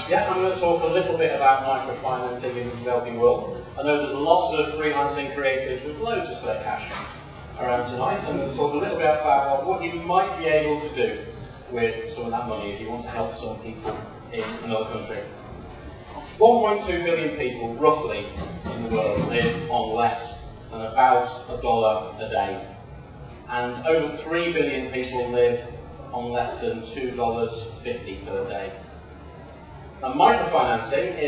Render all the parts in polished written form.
Yeah, I'm going to talk a little bit about microfinancing in the developing world. I know there's lots of freelancing creatives with loads of spare cash around tonight, so I'm going to talk a little bit about what you might be able to do with some of that money if you want to help some people in another country. 1.2 billion people, roughly, in the world live on less than about $1 a day. And over 3 billion people live on less than $2.50 per day. And microfinancing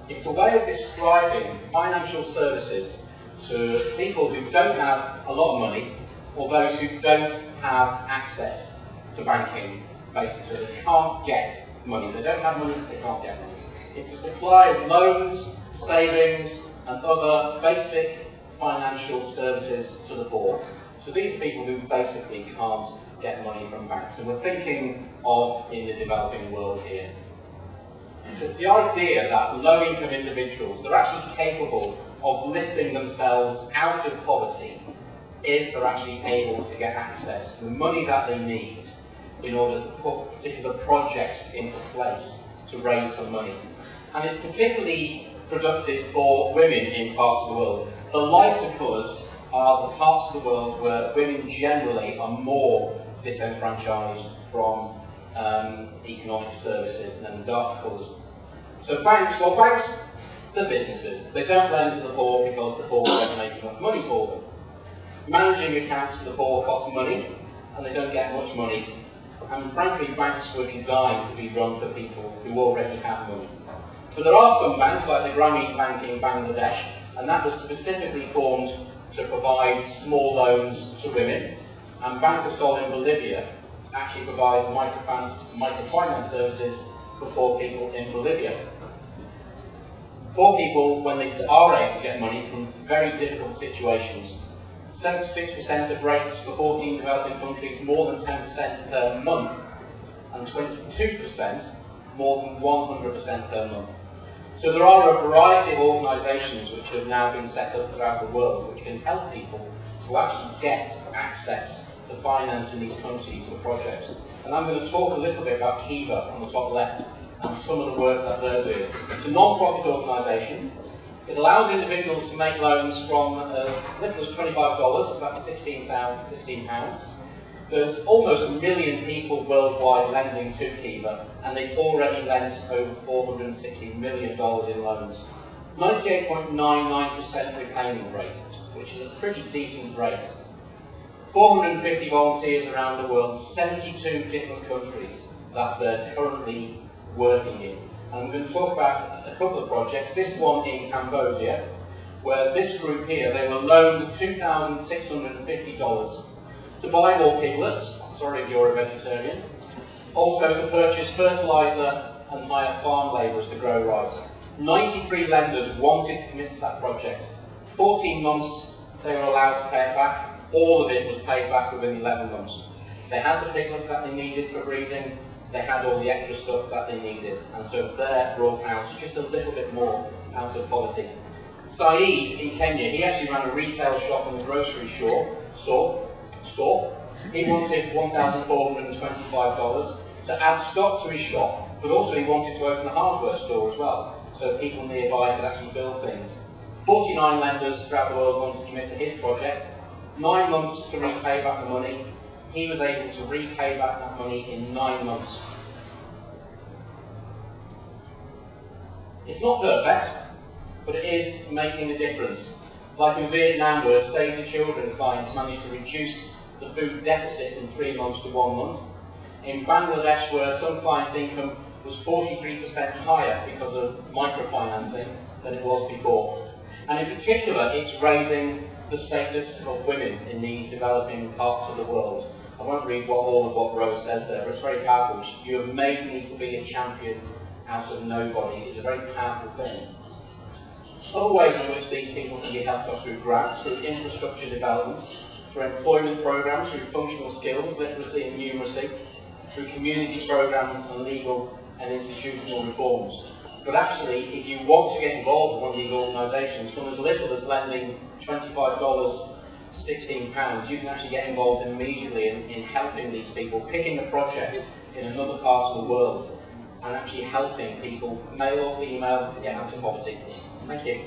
it's a way of describing financial services to people who don't have a lot of money or those who don't have access to banking, basically. They can't get money. They don't have money, they can't get money. It's a supply of loans, savings, and other basic financial services to the poor. So these are people who basically can't get money from banks. And we're thinking of in the developing world here. So it's the idea that low-income individuals, they're actually capable of lifting themselves out of poverty if they're actually able to get access to the money that they need in order to put particular projects into place to raise some money. And it's particularly productive for women in parts of the world. The lighter colours are the parts of the world where women generally are more disenfranchised from economic services than the darker colours. So banks, they're businesses. They don't lend to the poor because the poor don't make enough money for them. Managing accounts for the poor costs money, and they don't get much money. And frankly, banks were designed to be run for people who already have money. But there are some banks, like the Graeme Bank in Bangladesh, and that was specifically formed to provide small loans to women. And Bancosol in Bolivia actually provides microfinance services for poor people in Bolivia. Poor people, when they are able to get money from very difficult situations, 76% of rates for 14 developing countries, more than 10% per month, and 22% more than 100% per month. So there are a variety of organisations which have now been set up throughout the world which can help people to actually get access to finance in these countries for projects. And I'm going to talk a little bit about Kiva on the top left and some of the work that they're doing. It's a non-profit organisation. It allows individuals to make loans from as little as $25, that's £16. There's almost 1 million people worldwide lending to Kiva, and they've already lent over $460 million in loans. 98.99% repayment rate, which is a pretty decent rate. 450 volunteers around the world, 72 different countries that they're currently working in. And I'm going to talk about a couple of projects. This one in Cambodia, where this group here, they were loaned $2,650 to buy more piglets, sorry if you're a vegetarian, also to purchase fertiliser and hire farm labourers to grow rice. 93 lenders wanted to commit to that project. 14 months they were allowed to pay it back. All of it was paid back within 11 months. They had the piglets that they needed for breeding, they had all the extra stuff that they needed, and so they're brought out just a little bit more out of poverty. Saeed in Kenya, he actually ran a retail shop and a grocery store. He wanted $1,425 to add stock to his shop, but also he wanted to open a hardware store as well, so people nearby could actually build things. 49 lenders throughout the world wanted to commit to his project. 9 months to repay back the money. He was able to repay back that money in 9 months. It's not perfect, but it is making a difference. Like in Vietnam, where Save the Children clients managed to reduce the food deficit from 3 months to 1 month. In Bangladesh, where some clients' income was 43% higher because of microfinancing than it was before. And in particular, it's raising the status of women in these developing parts of the world. I won't read all of what Rose says there, but it's very powerful. You have made me to be a champion out of nobody. It's a very powerful thing. Other ways in which these people can be helped are through grants, through infrastructure development, through employment programs, through functional skills, literacy and numeracy, through community programs and legal and institutional reforms. But actually, if you want to get involved in one of these organisations, from as little as lending $25, £16, you can actually get involved immediately in helping these people, picking a project in another part of the world, and actually helping people, male or female, to get out of poverty. Thank you.